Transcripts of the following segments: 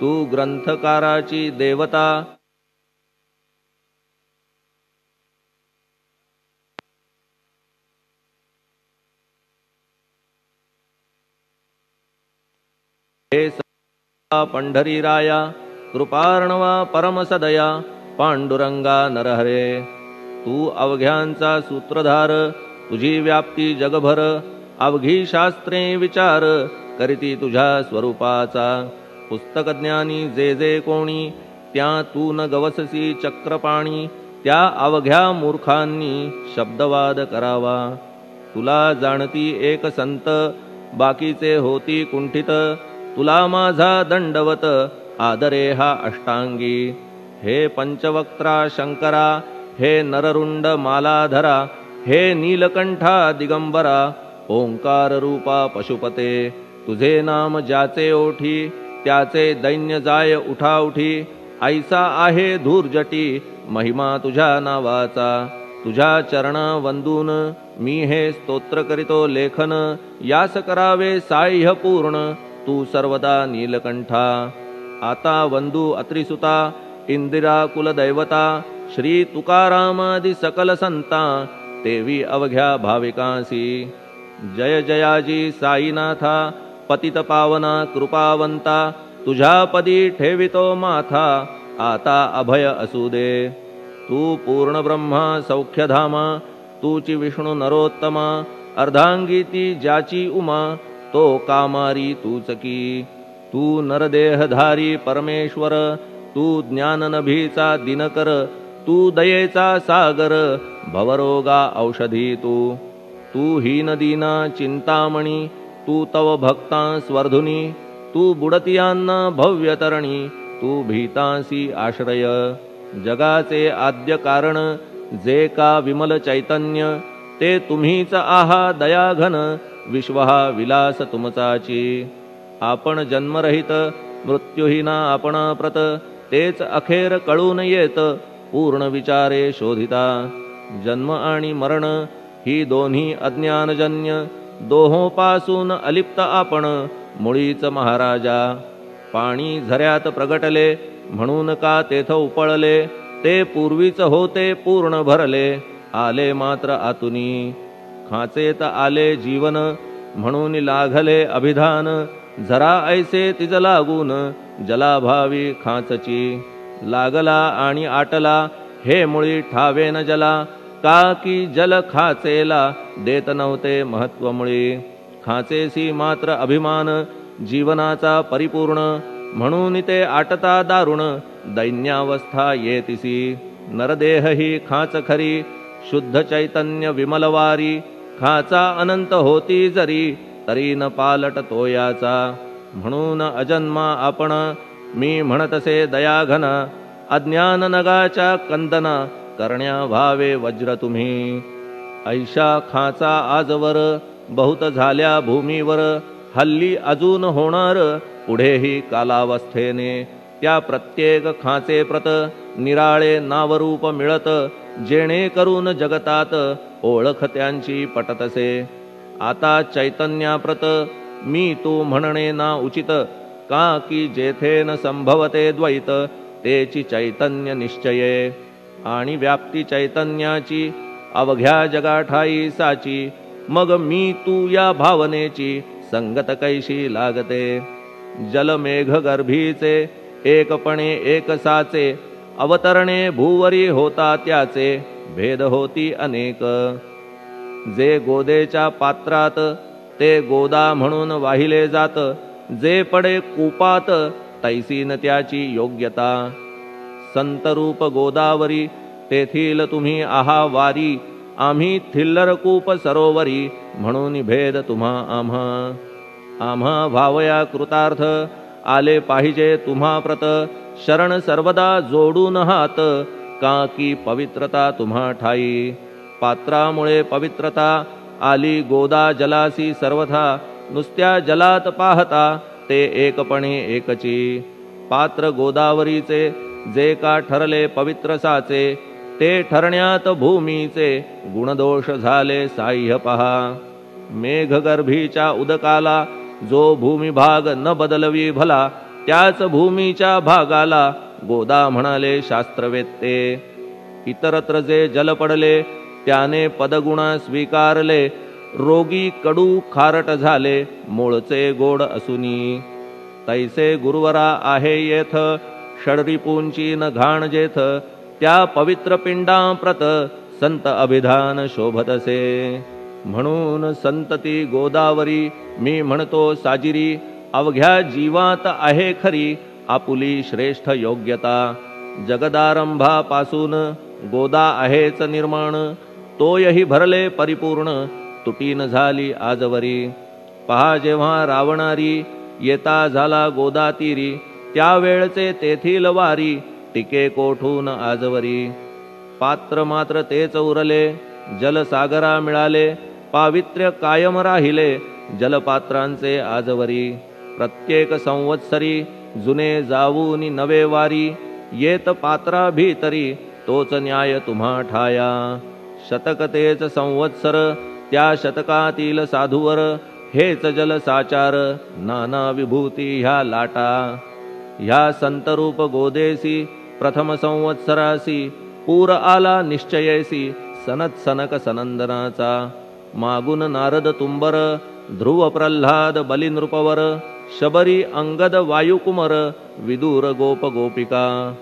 तू ग्रंथकाराची देवता, हे पंढरीराया कृपार्णवा परमसदया पांडुरंगा नरहरे। तू अवघ्यांचा सूत्रधार, तुझी व्याप्ती जगभर, अवघी शास्त्रे विचार करीती तुझ्या स्वरूपाचा। पुस्तकज्ञानी जे जे कोणी, त्या तू न गवससी चक्रपाणी, त्या अवघ्या मूर्खांनी शब्दवाद करावा। तुला जाणती एक संत, बाकीचे होती कुंठित, तुला माझा दंडवत आदरे हा अष्टांगी। हे पंचवक्त्रा शंकरा, हे नररुंड मालाधरा, हे नीलकंठा दिगंबरा, ओंकार रूपा पशुपते। तुझे नाम ज्याचे ओठी, त्याचे दैन्य जाय उठाउठी, ऐसा आहे धूर्जटी महिमा तुझ्या नावाचा। तुझ्या चरणा वंदून मी हे स्तोत्र करीतो लेखन, यास करावे साह्य पूर्ण तू सर्वदा नीलकंठा। आता वंदू अत्रिसुता, इंदिरा कुलदैवता, श्री तुकारामादि सकल संता, तेवी अवघ्या भाविकांसी। जय जयाजी साईनाथा, पतित पावना कृपावंता, तुझ्या पदी ठेवितो माथा, आता अभय असू दे। तू पूर्ण ब्रह्मा सौख्यधामा, तूची विष्णू नरोत्तमा, अर्धांगी ती ज्याची उमा, तो कामारी तूच की। तू नरदेहधारी परमेश्वर, तू ज्ञाननभीचा दिनकर, तू दयेचा सागर, भवरोगा औषधी तू। तू हीनदीना चिंतामणी, तू तव भक्ता स्वर्धुनी, तू बुडतियांना भव्यतरणी, तू भीतांसी आश्रय। जगाचे आद्य कारण जे का विमल चैतन्य, ते तुम्हीच आहा दयाघन, विश्वहा विलास तुमचाची। आपण जन्मरहित मृत्यूहीना आपणा प्रत, तेच अखेर कळून येत पूर्ण विचारे शोधिता। जन्म आणि मरण ही दोन्ही अज्ञानजन्य, दोहोपासून अलिप्त आपण मुळीच महाराजा। पाणी झऱ्यात प्रगटले म्हणून का तेथ उपळले, ते पूर्वीच होते पूर्ण भरले, आले मात्र आतुनी। खाचेत आले जीवन म्हणून लागले अभिधान, जरा ऐसे तिज लागून जलाभावी खाचची। लागला आणि आटला हे मुळी ठावे न जला, का की जल खाचेला देत नव्हते महत्व मुळी। खाचेसी मात्र अभिमान जीवनाचा परिपूर्ण, म्हणून ते आटता दारुण दैन्यावस्था येतिसी। नरदेह ही खाच खरी, शुद्ध चैतन्य विमलवारी, खाचा अनंत होती जरी, तरी न पालट तोयाचा। म्हणून अजन्मा आपण मी म्हणतसे दयाघन, अज्ञान नगाच्या कंदना करण्या व्हावे वज्र तुम्ही। ऐशा खाचा आजवर बहुत झाल्या भूमीवर, हल्ली अजून होणार पुढेही कालावस्थेने। त्या प्रत्येक खाचे प्रत निराळे नावरूप मिळत, जेणे करून जगतात ओळख त्यांची पटतसे। आता चैतन्याप्रत मी तू म्हणणे ना उचित, का की जेथे न संभवते द्वैत, तेची चैतन्य निश्चये। आणि व्याप्ती चैतन्याची अवघ्या जगाठाई साची, मग मी तू या भावनेची संगत कैशी लागते। जलमेघ गर्भीचे एकपणे एक साचे, अवतरणे भूवरी होता त्याचे, भेद होती अनेक। जे गोदेच्या पात्रात ते गोदा म्हणून वाहिले जात, जे पडे कूपात तैसीन त्याची योग्यता। संतरूप गोदावरी तेथील तुम्ही आहा वारी, आम्ही थिल्लर कूप सरोवरी, म्हणून भेद तुम्हा आम्हा। आम्हा भावया कृतार्थ आले पाहिजे तुम्हा प्रत, शरण सर्वदा जोडून हात, का की पवित्रता तुम्हा ठाई। पात्रामुळे पवित्रता आली गोदा जलासी सर्वथा, नुसत्या जलात पाहता ते एकपणे एकची। पात्र गोदावरीचे जे का ठरले पवित्र साचे, ते ठरण्यात भूमीचे गुणदोष झाले साह्य पहा। मेघगर्भीच्या उदकाला जो भूमिभाग न बदलवी भला, त्याच भूमीच्या भागाला गोदा म्हणाले शास्त्रवेत्ते. इतरत्र जे जल पडले त्याने पदगुणा स्वीकारले, रोगी कडू खारट झाले मूळचे गोड असुनी. तैसे गुरुवरा आहे येथ, षडरिपूंची न घाण जेथ, त्या पवित्र पिंडाप्रत संत अभिधान शोभतसे. म्हणून संतती गोदावरी मी म्हणतो साजिरी, अवघ्या जीवात आहे खरी आपुली श्रेष्ठ योग्यता. जगदारंभापासून गोदा आहेच निर्माण, तोयही भरले परिपूर्ण तुटीन झाली आजवरी. पहा जेव्हा रावणारी येता झाला गोदातीरी, त्यावेळचे तेथील वारी टिके कोठून आजवरी. पात्र मात्र तेच उरले जलसागरा मिळाले, पावित्र्य कायम राहिले जलपात्रांचे आजवरी. प्रत्येक संवत्सरी जुने जाऊन नवे वारी, येत पात्रा भीतरी तोच न्याय तुम्हा ठाया. शतक तेच संवत्सर त्या शतकातील साधूवर, हेच जल साचार नाना विभूती ह्या लाटा. ह्या संतरूप गोदेसी प्रथम संवत्सरासी, पूर आला निश्चयेसी सनत सनक सनंदनाचा. मागून नारद तुंबर, ध्रुव प्रल्हाद बलिनृपवर, शबरी अंगद वायुकुमर, विदूर गोप गोपिका.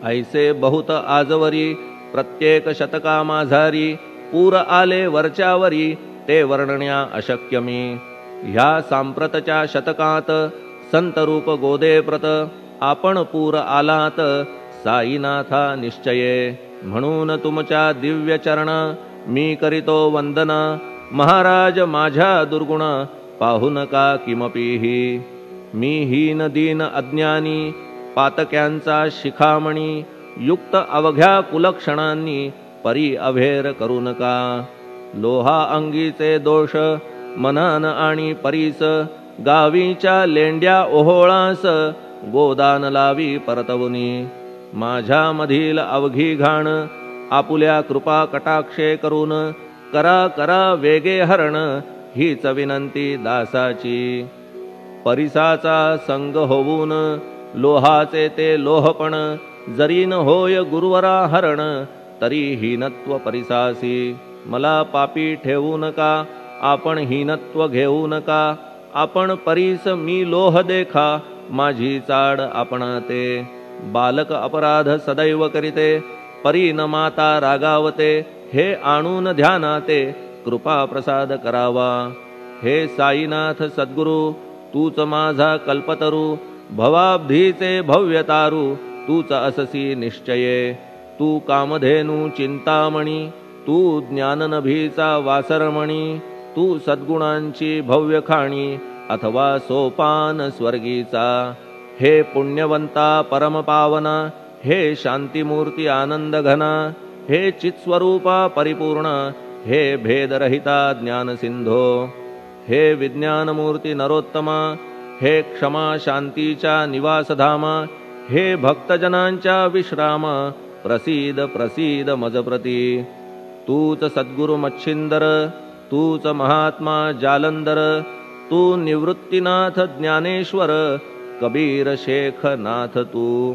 ऐसे बहुत आजवरी प्रत्येक शतका माझारी, पूर आले वरच्यावरी ते वर्णण्या अशक्य मी. ह्या सांप्रतच्या शतकात संतरूप गोदेप्रत, आपण पूर आलात साईनाथा निश्चये. म्हणून तुमच्या दिव्य चरण मी करीतो वंदना, महाराज माझ्या दुर्गुण पाहू नका किमपीही. मी हीन दीन अज्ञानी पातक्यांचा शिखामणी, युक्त अवघ्या कुलक्षणांनी परी अभेर करू नका. लोहा अंगीचे दोष मनान आणि परीस, गावीच्या लेंड्या ओहोळास गोदान लावी परतवुनी. माझ्या मधील अवघी घाण आपुल्या कृपा कटाक्षे करून, करा करा वेगे हरण हीच विनंती दासाची. परिसाचा संग होऊन लोहाचे ते लोहपण, जरीन होय गुरुवरा हरण तरी हीनत्व परिसासी. मला पापी ठेवू नका आपण हीनत्व घेऊ नका, आपण परीस मी लोह देखा माझी चाड आपणाते. बालक अपराध सदैव करीते परी न माता रागावते, हे आणून ध्यानाते कृपा प्रसाद करावा. हे साईनाथ सद्गुरु तूच माझा कल्पतरू, भवाब्धीचे भव्यतारू तूच अससी निश्चये. तू कामधेनू चिंतामणी, तू ज्ञाननभीचा वासरमणी, तू सद्गुणांची भव्य खाणी अथवा सोपान स्वर्गीचा. हे पुण्यवंता परमपावना, हे शांतिमूर्ती आनंद घना, हे चित्स्वरूपा परिपूर्ण, हे भेदरहिता ज्ञानसिंधो. हे विज्ञानमूर्ती नरोत्तमा, हे क्षमा शांतीच्या निवासधामा, हे भक्तजनांच्या विश्रामा, प्रसीद प्रसीद मजप्रती. तूच सद्गुरु मच्छिंदर, तूच महात्मा जालंदर, तू निवृत्तीनाथ ज्ञानेश्वर, कबीर शेख नाथ तू.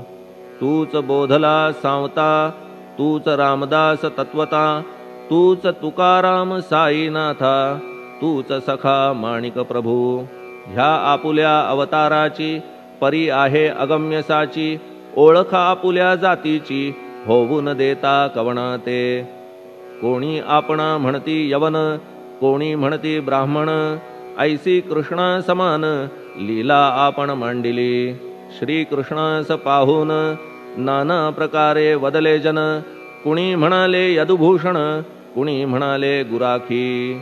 तूच बोधला सांवता, तूच रामदास तत्वता, तूच तुकाराम साईनाथा, तूच सखा माणिक प्रभू. ह्या आपुल्या अवताराची परी आहे अगम्यसाची, ओळख आपुल्या जातीची होऊन देता कवणाते. कोणी आपणा म्हणती यवन, कोणी म्हणती ब्राह्मण, ऐसी कृष्णा समान लीला आपण मांडिली. श्रीकृष्णास पाहून नाना प्रकारे वदले जन, कुणी म्हणाले यदुभूषण, कुणी म्हणाले गुराखी.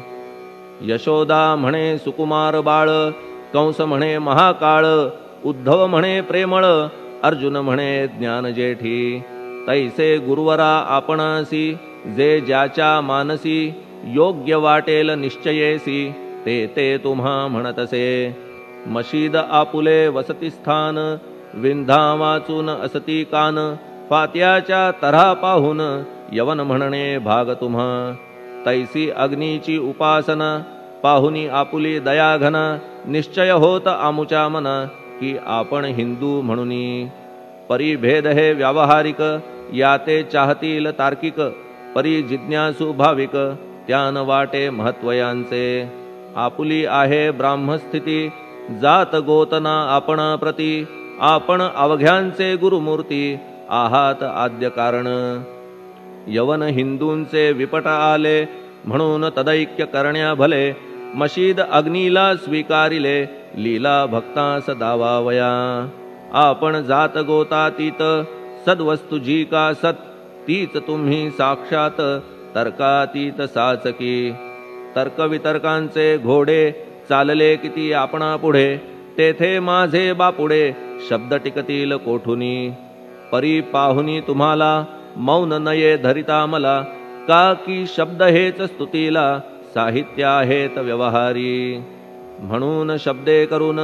यशोदा म्हणे सुकुमार बाळ, कंस म्हणे महाकाळ, उद्धव म्हणे प्रेमळ, अर्जुन म्हणे ज्ञानजेठी. तैसे गुरुवरा आपणासी, जे ज्याच्या मानसी योग्य वाटेल निश्चयेसी, ते ते तुम्हा म्हणतसे. मशीद आपुले वसतिस्थान, विंधा वाचून असती कान, फात्याच्या तऱ्हा पाहून यवन म्हणणे भाग तुम्हा. तैसी अग्नीची उपासना पाहुनी आपुली दयाघना, निश्चय होत आमुच्या मना, की आपण हिंदू म्हणूनी। परी भेद हे व्यावहारिक, याते चाहतील तार्किक, परी जिज्ञासू भाविक, त्यान वाटे महत्वयांचे। आपुली आहे ब्राह्मस्थिती, जात गोतना आपण प्रती, आपण अवघ्यांचे गुरुमूर्ती, आहात आद्य कारण। यवन हिंदूंचे विपट आले, म्हणून तदैक्य करण्या भले, मशीद अग्नीला स्वीकारिले, लीला भक्तास दावावया। आपण जात गोतातीत, सद्वस्तु जी का सत, तीच तुम्ही साक्षात, तर्कातीत साचकी। तर्कवितर्कांचे घोडे, चालले किती आपणा पुढे, तेथे माझे बापुडे, शब्द टिकतील कोठुनी। परी पाहुनी तुम्हाला, मौन नये धरिता मला, का की शब्द हेच स्तुतीला, साहित्य आहेत व्यवहारी। म्हणून शब्दे करून,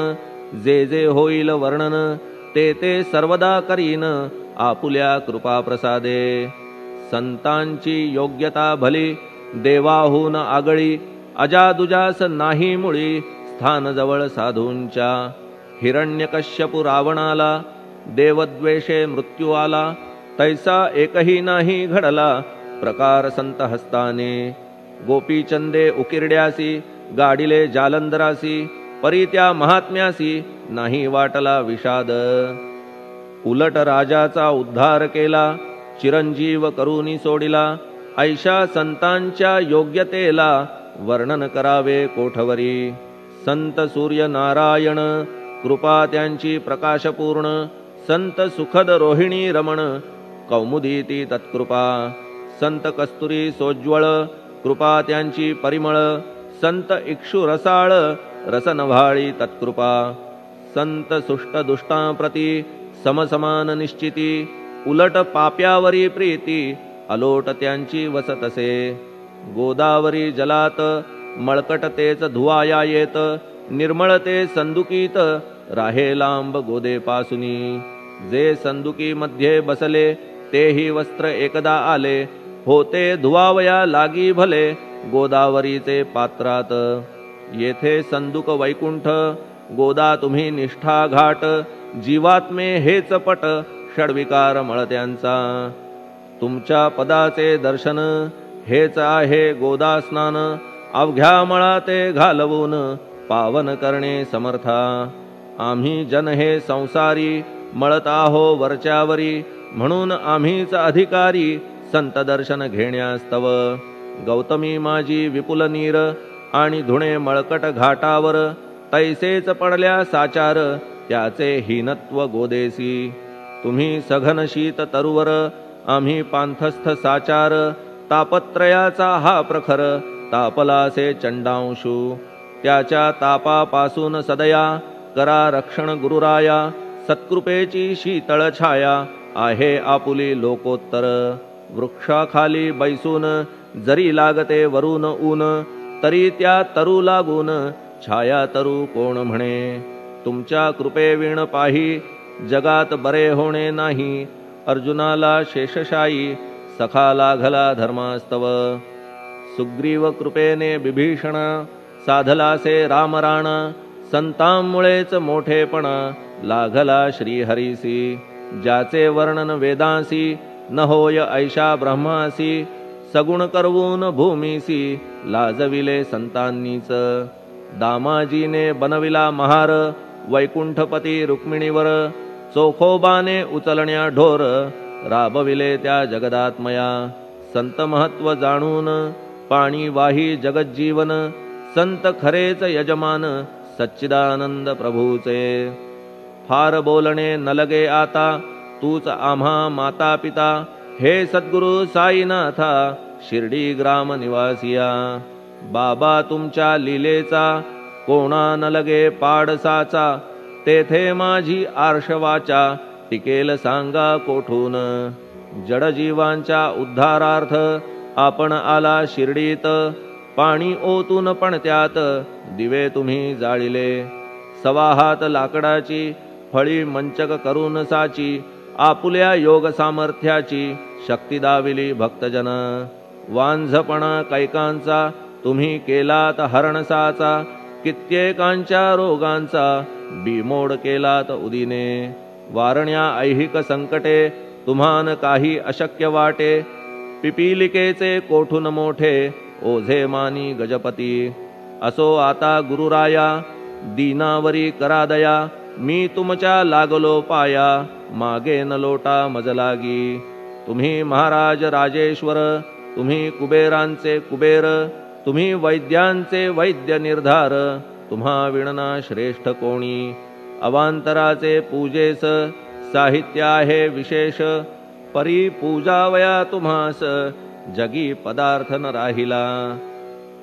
जे जे होईल वर्णन, ते ते सर्वदा करीन, आपुल्या कृपा प्रसादे। संतांची योग्यता भली, देवाहून आगळी, अजादुजास नाही मुळी, स्थान जवळ साधूंच्या। हिरण्यकश्यपु रावणाला, देवद्वेषे मृत्यू आला, तैसा एकही नाही घडला, प्रकार संत हस्ताने। गोपीचंदे उकिरड्यासी, गाडिले जालंधरासी, परी त्या महात्म्यासी, नाही वाटला विषाद। उलट राजाचा उद्धार केला, चिरंजीव करूनी सोडिला, ऐशा संतांच्या योग्यतेला, वर्णन करावे कोठवरी। संत सूर्य नारायण, कृपा त्यांची प्रकाशपूर्ण, संत सुखद रोहिणी रमण, कौमुदीती तत्कृपा। संत कस्तुरी सोज्वळ, कृपा त्यांची परिमळ, संत इक्षु रसाळ, रसनव्हाळी तत्कृपा। संत सुष्ट दुष्टांप्रती, समसमान निश्चिती, उलट पाप्यावरी प्रीती, अलोट त्यांची वसतसे। गोदावरी जलात, मळकट तेच धुवाया येत, निर्मळ ते संदुकीत, राहे लांब गोदेपासुनी। जे संदुकी मध्ये बसले, तेही वस्त्र एकदा आले, होते धुवावया लागी भले, गोदावरीचे पात्रात। येथे संदुक वैकुंठ, गोदा तुम्ही निष्ठा घाट, जीवात्मे हेच पट, षड्विकार मळत्यांचा। तुमच्या पदाचे दर्शन, हेच आहे गोदा स्नान, अवघ्या मळाते घालवून, पावन करणे समर्था। आम्ही जन हे संसारी, मळत आहो वरच्यावरी, म्हणून आम्हीच अधिकारी, संत दर्शन घेण्यास्तव। गौतमी माझी विपुल नीर, आणि धुणे मळकट घाटावर, तैसेच पडल्या साचार, त्याचे हीनत्व गोदेसी। तुम्ही सघन शीत तरुवर, आम्ही पांथस्थ साचार, तापत्रयाचा हा प्रखर, तापलासे चंडांशू। त्याच्या तापापासून सदया, करा रक्षण गुरुराया, सत्कृपेची शीतळ छाया, आहे आपुली लोकोत्तर। वृक्षाखाली बैसून, जरी लागते वरून ऊन, तरी त्या तरू लागून, छाया तरू कोण म्हणे। तुमच्या कृपेविण पाही, जगात बरे होणे नाही, अर्जुनाला शेषशायी, सखा लागला धर्मास्तव। सुग्रीव कृपेने बिभीषण, साधलासे रामराणा, संतांमुळेच मोठेपणा, लागला श्रीहरीसी। ज्याचे वर्णन वेदांसी, न होय ऐशा ब्रह्मासी, सगुण करवून भूमीसी, लाजविले संतांनीच। दामाजीने बनविला महार, वैकुंठपती रुक्मिणीवर, चोखोबाने उचलण्या ढोर, राबविले त्या जगदात्मया। संत महत्व जाणून, पाणी वाही जगज्जीवन, संत खरेच यजमान, सच्चिदानंद प्रभूचे। फार बोलणे न लगे आता, तूच आम्हा माता पिता, हे सद्गुरु साईनाथा, शिर्डी ग्राम निवासिया। बाबा तुमच्या लीलेचा, कोणा न लगे पाडसाचा, तेथे माझी आर्षवाचा, टिकेल सांगा कोठून। जडजीवांच्या उद्धारार्थ, आपण आला शिर्डीत, पाणी ओतून पण त्यात, दिवे तुम्ही जाळिले। सवा हात लाकडाची, फळी मंचक करून साची, आपुल्या योग सामर्थ्याची, शक्ती दाविली भक्तजन। वांझपणा कैकांचा, तुम्ही केलात हरणसाचा, कित्येकांच्या रोगांचा, बिमोड केलात उदिने. वारण्या ऐहिक संकटे तुम्हान काही अशक्य वाटे. पिपीलिकेचे कोठून मोठे ओझे मानी गजपती. असो आता गुरुराया दीनावरी करा दया. मी तुमच्या लागलो पाया मागे न लोटा मज लागी. तुम्ही महाराज राजेश्वर तुम्ही कुबेरांचे कुबेर. तुम्ही वैद्यांचे वैद्य निर्धार. तुम्हा विणना श्रेष्ठ कोणी. अवांतराचे पूजेस साहित्य आहे विशेष. परी पूजावया तुम्हास जगी पदार्थ न राहिला.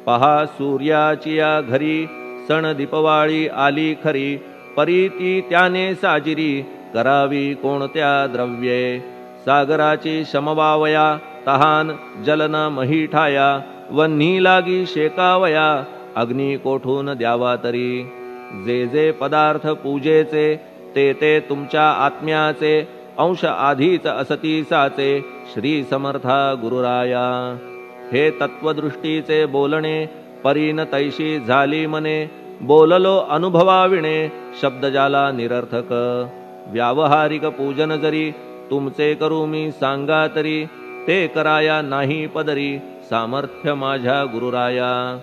पहा सूर्याची या घरी सण दीपवाळी आली खरी. परी ती त्याने साजिरी करावी कोणत्या द्रव्ये. सागराची शमवावया तहान जलना मही ठाया. वन्ही लागी शेकावया अग्नी कोठून द्यावा तरी. जे जे पदार्थ पूजेचे ते ते तुमच्या आत्म्याचे. अंश आधीच असती साचे श्री समर्था गुरुराया. हे तत्वदृष्टीचे बोलणे परीन तैशी झाली मने. बोललो अनुभवाविणे शब्द जाला निरर्थक. व्यावहारिक पूजन जरी तुमचे करू मी सांगा तरी. ते कराया नाही पदरी सामर्थ्य माझ्या गुरुराया.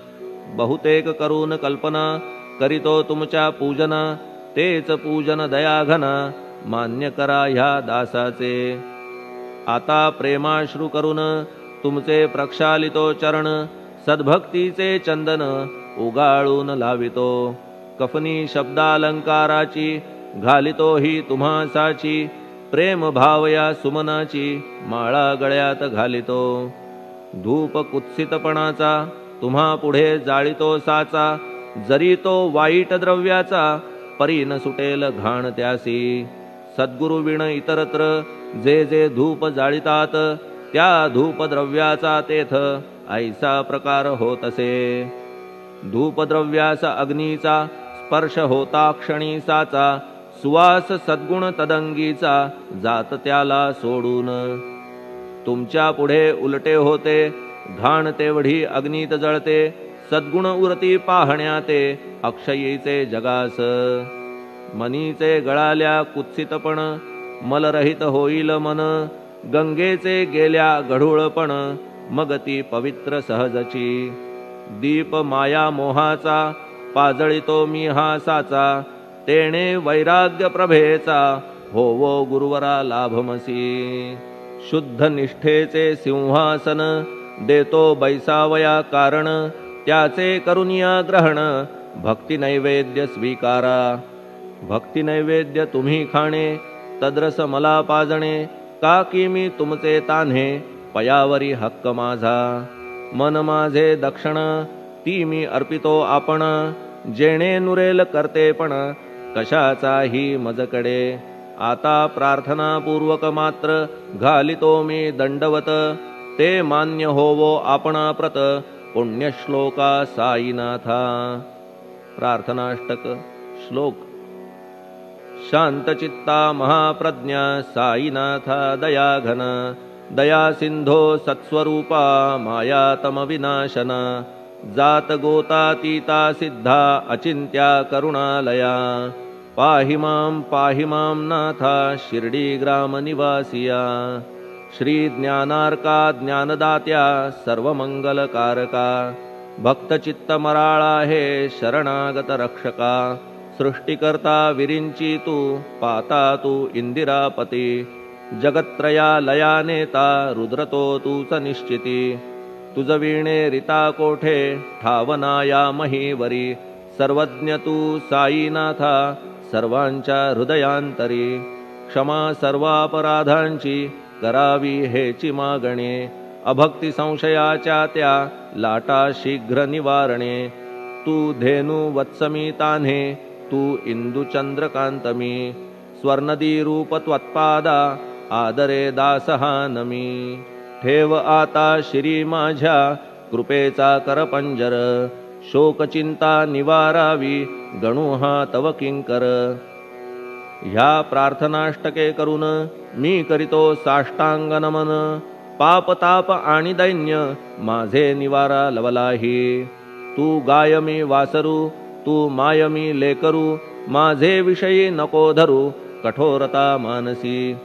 बहुतेक करून कल्पना करीतो तुमच्या पूजना. तेच पूजन दयाघना मान्य करा ह्या दासाचे. आता प्रेमाश्रू करून तुमचे प्रक्षालितो चरण. सद्भक्तीचे चंदन उगाळून लावितो. कफनी शब्दालंकाराची घालितो ही तुम्हासाची. प्रेम भावया सुमनाची माळा गळ्यात घालितो. धूप कुत्सितपणाचा तुम्हा पुढे जाळितो साचा. जरी तो वाईट द्रव्याचा परी न सुटेल घाण त्यासी. सद्गुरु विण इतरत्र जे जे धूप जाळितात. त्या धूप द्रव्याचा तेथ ऐसा प्रकार होत असे. धूपद्रव्यास अग्नीचा स्पर्श होता क्षणी साचा. सुवास सद्गुण तदंगीचा जात त्याला सोडून. तुमच्या पुढे उलटे होते घाण तेवढी अग्नीत जळते. सद्गुण उरती पाहण्या ते अक्षयीचे जगास. मनीचे गळाल्या कुत्सितपण मलरहित होईल मन. गंगेचे गेल्या गढूळपण मग ती पवित्र सहजची. दीप माया मोहाचा पाजळितो मी हा साचा. तेणे वैराग्य प्रभेचा होवो गुरुवरा लाभमसी. शुद्ध निष्ठेचे सिंहासन देतो बैसावया कारण. त्याचे करुनिया ग्रहण भक्ती नैवेद्य स्वीकारा. भक्ती नैवेद्य तुम्ही खाणे तद्रस मला पाजणे. का की मी तुमचे तान्हे पयावरी हक्क माझा. मन माझे दक्षिण ती मी अर्पितो आपण. जेणे नुरेल करतेपण कशाचाही मजकडे. आता प्रार्थनापूर्वक मात्र घालितो मी दंडवत. ते मान्य होवो आपणाप्रत पुण्यश्लोका साईनाथा. प्रार्थनाष्टक श्लोक. शांतचित्ता महाप्रज्ञा साईनाथा दयाघन. दया सिंधो सत्स्वरूपा मायातम विनाशना. जात गोतातीता सिद्धा अचिंत्या करुणालया. पाहि मां नाथा शिर्डी ग्राम निवासिया. श्री ज्ञानार्का ज्ञानदात्या सर्वमंगलकारका. भक्तचित्त मराळा हे शरणागत रक्षका. सृष्टिकर्ता विरिंची तू पाता तू इंदिरापती. जगत्त्रया लया नेता रुद्रतो तूच निश्चिती. तुझ वीणे रिता कोठे ठावना या महीवरी. सर्वज्ञ तू साईनाथा सर्वांच्या हृदयांतरी. क्षमा सर्वापराधांची करावी हेची मागणे. अभक्ती संशयाच्या त्या लाटा शीघ्र निवारणे. तू धेनु वत्समी तान्हे तू इंदू चंद्रकांतमी. स्वर्णदी रूप त्वत्पादा आदरे दासहा नमी. ठेव आता शिरी माझ्या कृपेचा करपंजर. शोकचिंता निवारावी गणू हा तव किंकर. ह्या प्रार्थनाष्टके करून मी करीतो साष्टांग नमन. पाप ताप आणि दैन्य माझे निवारा लवलाही. तू गाय मी वासरू तू माय मी लेकरू. माझे विषयी नको धरू कठोरता मानसी.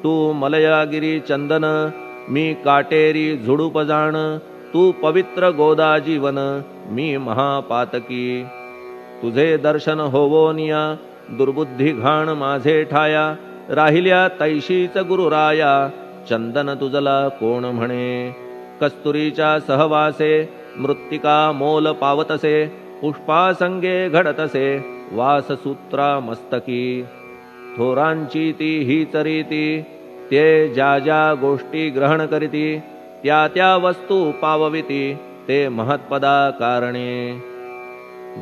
तू मलयागिरी चंदन, मी काटेरी झुडूप जाण. तू पवित्र गोदा जीवन, मी महापातकी. तुझे दर्शन होवोनिया, दुर्बुद्धी घाण माझे ठाया. राहिल्या तैशीच गुरुराया, चंदन तुझला कोण म्हणे. कस्तुरीच्या सहवासे, मृत्तिका मोल पावतसे. पुष्पासंगे घडतसे, वाससूत्रा मस्तकी. थोरांची ती हीच रीती, ते ज्या ज्या गोष्टी ग्रहण करीती. त्या त्या वस्तू पावविती, ते महत्पदा कारणे.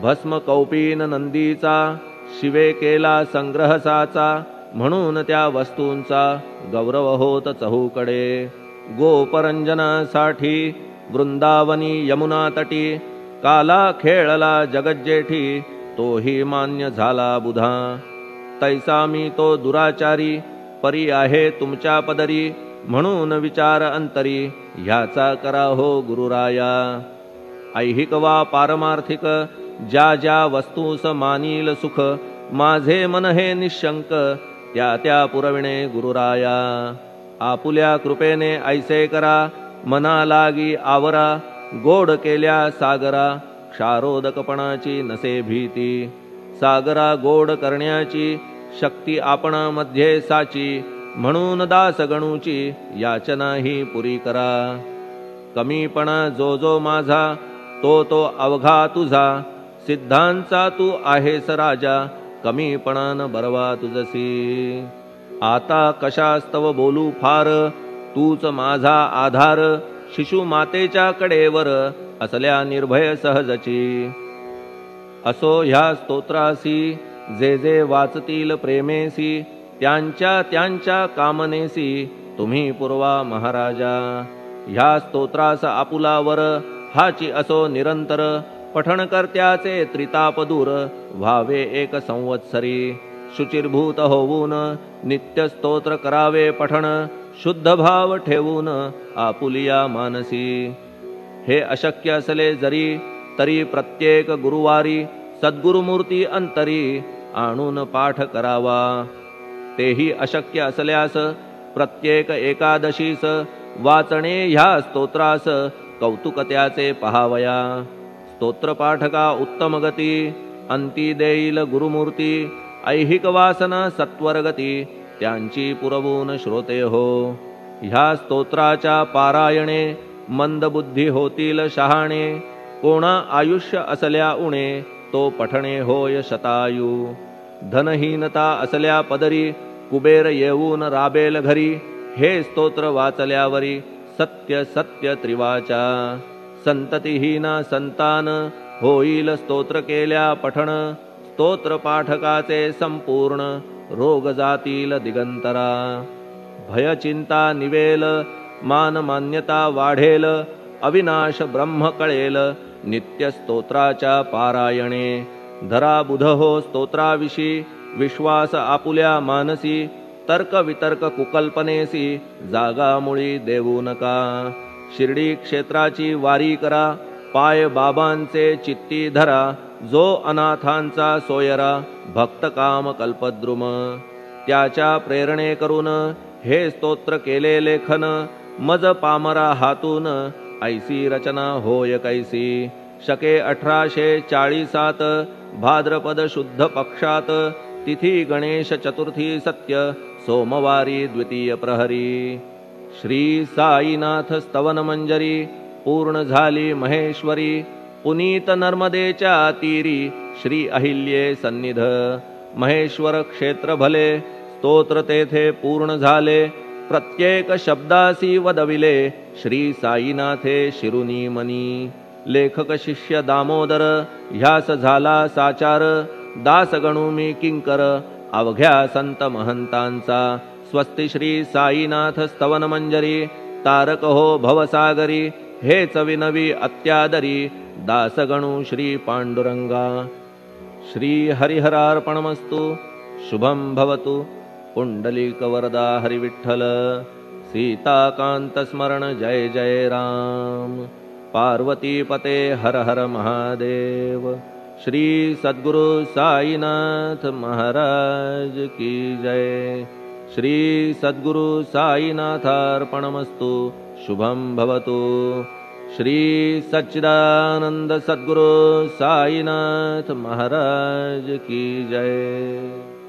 भस्म कौपीन नंदीचा, शिवे केला संग्रह साचा. म्हणून त्या वस्तूंचा गौरव होत चहूकडे. गोपरंजनासाठी वृंदावनी यमुना तटी. काला खेळला जगज्जेठी, तोही मान्य झाला बुधा. तैसा मी तो दुराचारी, परी आहे तुमच्या पदरी. म्हणून विचार अंतरी, ह्याचा करा हो गुरुराया. ऐहिक वा पारमार्थिक, ज्या ज्या वस्तूस मानील सुख. माझे मन हे निशंक, त्या त्या पुरविणे गुरुराया. आपुल्या कृपेने ऐसे करा, मना लागी आवरा. गोड केल्या सागरा, क्षारोदकपणाची नसे भीती. सागरा गोड करण्याची, शक्ती आपणामध्ये साची. म्हणून दास गणूची, याचना ही पुरी करा. कमीपणा जो जो माझा, तो तो अवघा तुझा. सिद्धांचा तू आहेस राजा, कमीपणान बरवा तुझसी. आता कशास्तव बोलू फार, तूच माझा आधार. शिशु मातेच्या कडेवर, असल्या निर्भय सहजची. असो ह्या स्तोत्रासी, जे जे वाचतील प्रेमेसी. त्यांच्या त्यांच्या कामनेसी, तुम्ही पुरवा महाराजा. ह्या स्तोत्रास आपुलावर, हाची असो निरंतर. पठण करत्याचे त्रिताप दूर, व्हावे एक संवत्सरी. शुचिर्भूत होऊन, नित्य स्तोत्र करावे पठण. शुद्ध भाव ठेवून, आपुलिया मानसी. हे अशक्य असले जरी, तरी प्रत्येक गुरुवारी. सद्गुरुमूर्ती अंतरी, आणून पाठ करावा. तेही अशक्य असल्यास, प्रत्येक एकादशीस. वाचणे ह्या स्तोत्रास, कौतुक त्याचे पहावया. स्तोत्रपाठका उत्तम गती, अंती देईल गुरुमूर्ती. ऐहिक वासना सत्वरगती, त्यांची पुरवून श्रोते हो. ह्या स्तोत्राच्या पारायणे, मंदबुद्धी होतील शहाणे. कोणा आयुष्य असल्या उणे, तो पठणे होय शतायू. धनहीनता असल्या पदरी, कुबेर येऊन राबेल घरी. हे स्तोत्र वाचल्यावरी, सत्य सत्य त्रिवाचा. संततिहीना संतान, होईल स्तोत्र केल्या पठण. स्तोत्र पाठकाचे संपूर्ण, रोग जातील दिगंतरा. भयचिंता निवेल, मान मान्यता वाढेल. अविनाश ब्रह्म कळेल, नित्य स्तोत्राच्या पारायणे. धरा बुध हो स्तोत्राविषयी, विश्वास आपुल्या मानसी. तर्क वितर्क कुकल्पनेसी, जागा मुळी देऊ नका. शिर्डी क्षेत्राची वारी करा, पाय बाबांचे चित्ती धरा. जो अनाथांचा सोयरा, भक्त काम कल्पद्रुम. त्याच्या प्रेरणे करून, हे स्तोत्र केले लेखन. मज पामरा हातून, ऐसी रचना होय कैसी. शके 1847, भाद्रपद शुद्ध पक्षात. तिथी गणेश चतुर्थी सत्य, सोमवारी द्वितीय प्रहरी. श्री साईनाथ स्तवन मंजरी, पूर्ण झाली महेश्वरी. पुनीत नर्मदेच्या तीरी, श्री अहिल्ये सन्निध. महेश्वर क्षेत्र भले, स्तोत्र तेथे पूर्ण झाले. प्रत्येक शब्दासी वदविले, श्री साईनाथे शिरुनी मनी. लेखक शिष्य दामोदर, ह्यास झाला साचार. दास गणू मी किंकर, अवघ्या संत महंतांचा. स्वस्ति श्री साईनाथ स्तवन मंजरी, तारक हो भवसागरी. हेच विनवी अत्यादरी, दासगणू श्री पांडुरंगा. श्री हरिहरार्पणमस्तु. शुभं भवतु. पुंडलीकवरदा हरिविठ्ठल. सीताकांत स्मरण जय जय राम. पार्वतीपते हर हर महादेव. श्री सद्गुरु साईनाथ महाराज की जय। श्री सद्गुरु साईनाथार्पणमस्तु। शुभं भवतु। श्री सच्चिदानंद सद्गुरु साईनाथ महाराज की जय।